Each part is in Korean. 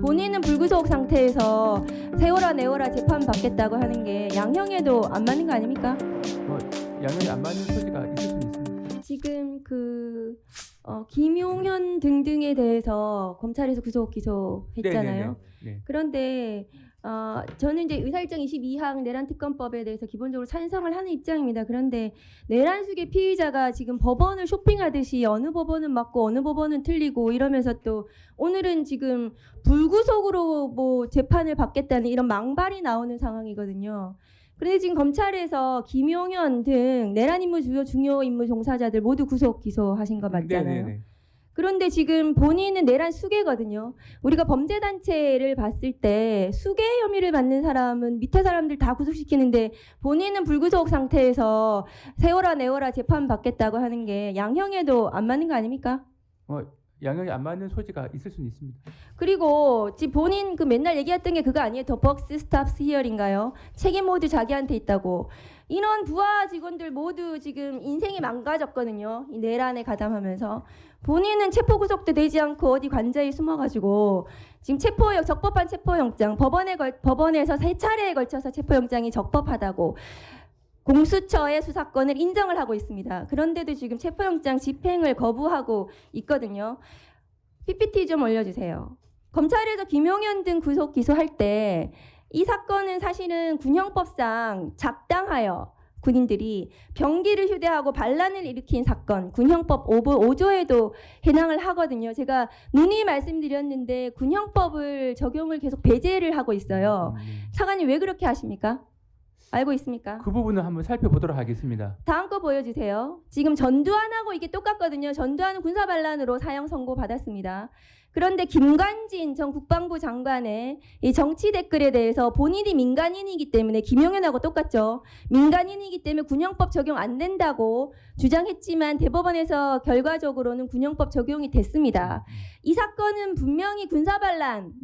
본인은 불구속 상태에서 세워라 내워라 재판 받겠다고 하는 게 양형에도 안 맞는 거 아닙니까? 양형이 안 맞는 소지가 있을 수 있습니다. 지금 김용현 등등에 대해서 검찰에서 구속 기소했잖아요. 네. 그런데 저는 이제 의사일정 22항 내란 특검법에 대해서 기본적으로 찬성을 하는 입장입니다. 그런데 내란숙의 피의자가 지금 법원을 쇼핑하듯이 어느 법원은 맞고 어느 법원은 틀리고 이러면서 또 오늘은 지금 불구속으로 뭐 재판을 받겠다는 이런 망발이 나오는 상황이거든요. 그런데 지금 검찰에서 김용현 등 내란 임무 주요 중요 임무 종사자들 모두 구속 기소하신 거 맞잖아요. 네네네. 그런데 지금 본인은 내란 수괴거든요. 우리가 범죄단체를 봤을 때 수괴 혐의를 받는 사람은 밑에 사람들 다 구속시키는데 본인은 불구속 상태에서 세워라 내워라 재판 받겠다고 하는 게 양형에도 안 맞는 거 아닙니까? 양형이 안 맞는 소지가 있을 수는 있습니다. 그리고 지금 본인 그 맨날 얘기했던 게 그거 아니에요? 더 박스 스탑스 히어인가요? 책임 모두 자기한테 있다고. 이런 부하 직원들 모두 지금 인생이 망가졌거든요. 이 내란에 가담하면서. 본인은 체포 구속도 되지 않고 어디 관저에 숨어가지고 지금 적법한 체포영장 법원에서 3차례에 걸쳐서 체포영장이 적법하다고 공수처의 수사권을 인정을 하고 있습니다. 그런데도 지금 체포영장 집행을 거부하고 있거든요. PPT 좀 올려주세요. 검찰에서 김용현 등 구속 기소할 때 이 사건은 사실은 군형법상 작당하여 군인들이 병기를 휴대하고 반란을 일으킨 사건, 군형법 5조에도 해당을 하거든요. 제가 누누이 말씀드렸는데 군형법을 적용을 계속 배제를 하고 있어요. 차관님 왜 그렇게 하십니까? 알고 있습니까? 그 부분은 한번 살펴보도록 하겠습니다. 다음 거 보여주세요. 지금 전두환하고 이게 똑같거든요. 전두환은 군사반란으로 사형 선고 받았습니다. 그런데 김관진 전 국방부 장관의 이 정치 댓글에 대해서 본인이 민간인이기 때문에 김용현하고 똑같죠. 민간인이기 때문에 군형법 적용 안 된다고 주장했지만 대법원에서 결과적으로는 군형법 적용이 됐습니다. 이 사건은 분명히 군사반란,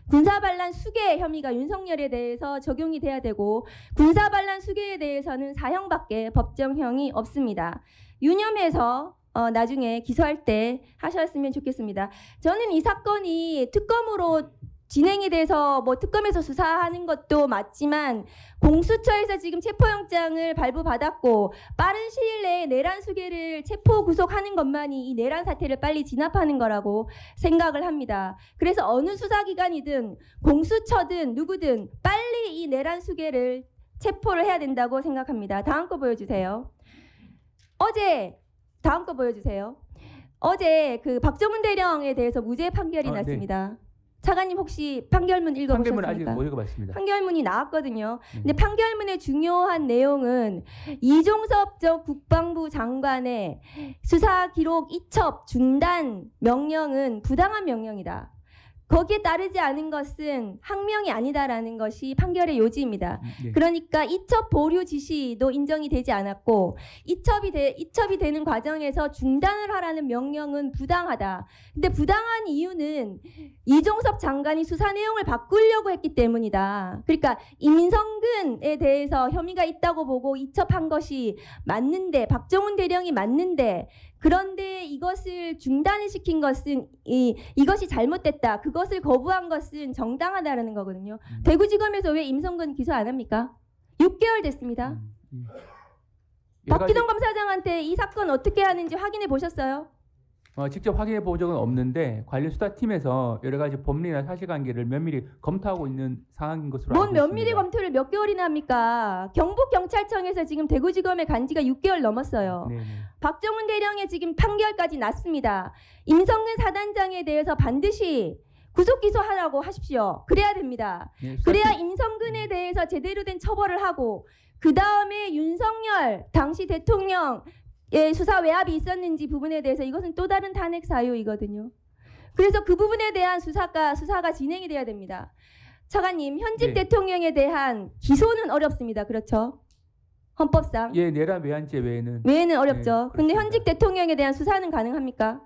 군사반란 수괴 혐의가 윤석열에 대해서 적용이 돼야 되고 군사반란 수괴에 대해서는 사형밖에 법정형이 없습니다. 유념해서 나중에 기소할 때 하셨으면 좋겠습니다. 저는 이 사건이 특검으로 진행이 돼서 뭐 특검에서 수사하는 것도 맞지만 공수처에서 지금 체포영장을 발부받았고 빠른 시일 내에 내란 수괴를 체포 구속하는 것만이 이 내란 사태를 빨리 진압하는 거라고 생각을 합니다. 그래서 어느 수사기관이든 공수처든 누구든 빨리 이 내란 수괴를 체포를 해야 된다고 생각합니다. 다음 거 보여주세요. 다음 거 보여주세요. 어제 그 박정훈 대령에 대해서 무죄 판결이 났습니다. 네. 차관님 혹시 판결문 읽어보셨습니까? 판결문 아직 못 읽어봤습니다. 판결문이 나왔거든요. 근데 판결문의 중요한 내용은 이종섭 전 국방부 장관의 수사 기록 이첩 중단 명령은 부당한 명령이다. 거기에 따르지 않은 것은 항명이 아니다라는 것이 판결의 요지입니다. 네. 그러니까 이첩 보류 지시도 인정이 되지 않았고 이첩이 되는 과정에서 중단을 하라는 명령은 부당하다. 근데 부당한 이유는 이종섭 장관이 수사 내용을 바꾸려고 했기 때문이다. 그러니까 임성근에 대해서 혐의가 있다고 보고 이첩한 것이 맞는데 박정훈 대령이 맞는데 그런데 이것을 중단을 시킨 것은 이것이 잘못됐다. 그것을 거부한 것은 정당하다라는 거거든요. 대구지검에서 왜 임성근 기소 안 합니까? 6개월 됐습니다. 박기동 검사장한테 이 사건 어떻게 하는지 확인해 보셨어요? 직접 확인해 본 적은 없는데 관련 수사팀에서 여러 가지 법리나 사실관계를 면밀히 검토하고 있는 상황인 것으로 알고 있습니다. 면밀히 검토를 몇 개월이나 합니까? 경북경찰청에서 지금 대구지검에 간 지가 6개월 넘었어요. 네네. 박정훈 대령의 지금 판결까지 났습니다. 임성근 사단장에 대해서 반드시 구속 기소하라고 하십시오. 그래야 됩니다. 네, 그래야 임성근에 대해서 제대로 된 처벌을 하고 그 다음에 윤석열 당시 대통령 수사 외압이 있었는지 부분에 대해서 이것은 또 다른 탄핵 사유이거든요. 그래서 그 부분에 대한 수사가 진행이 돼야 됩니다. 차관님, 현직 대통령에 대한 기소는 어렵습니다. 그렇죠? 헌법상. 내란 외환죄 외에는 어렵죠. 근데 현직 대통령에 대한 수사는 가능합니까?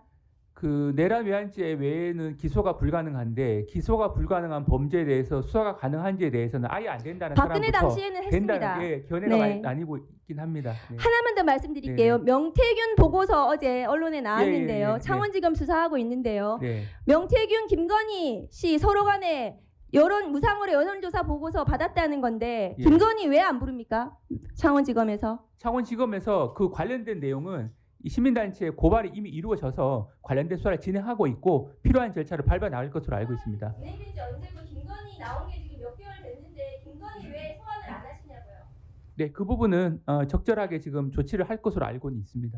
그 내란 외환죄 외에는 기소가 불가능한데 기소가 불가능한 범죄에 대해서 수사가 가능한지에 대해서는 아예 안 된다는 박근혜 사람부터 당시에는 했습니다. 된다는 게 견해가 네. 많이 나뉘고 있긴 합니다. 네. 하나만 더 말씀드릴게요. 명태균 보고서 어제 언론에 나왔는데요. 예. 창원지검 수사하고 있는데요. 네. 명태균, 김건희 씨 서로 간에 무상으로 여론조사 보고서 받았다는 건데 예. 김건희 왜 안 부릅니까? 창원지검에서. 창원지검에서 그 관련된 내용은 이 시민단체의 고발이 이미 이루어져서 관련된 수사를 진행하고 있고 필요한 절차를 밟아 나갈 것으로 알고 있습니다. 진행된 지 언제고 김건희 나온 게 지금 몇 개월 됐는데 김건희 왜 소환을 안 하시냐고요? 네, 그 부분은 적절하게 지금 조치를 할 것으로 알고는 있습니다.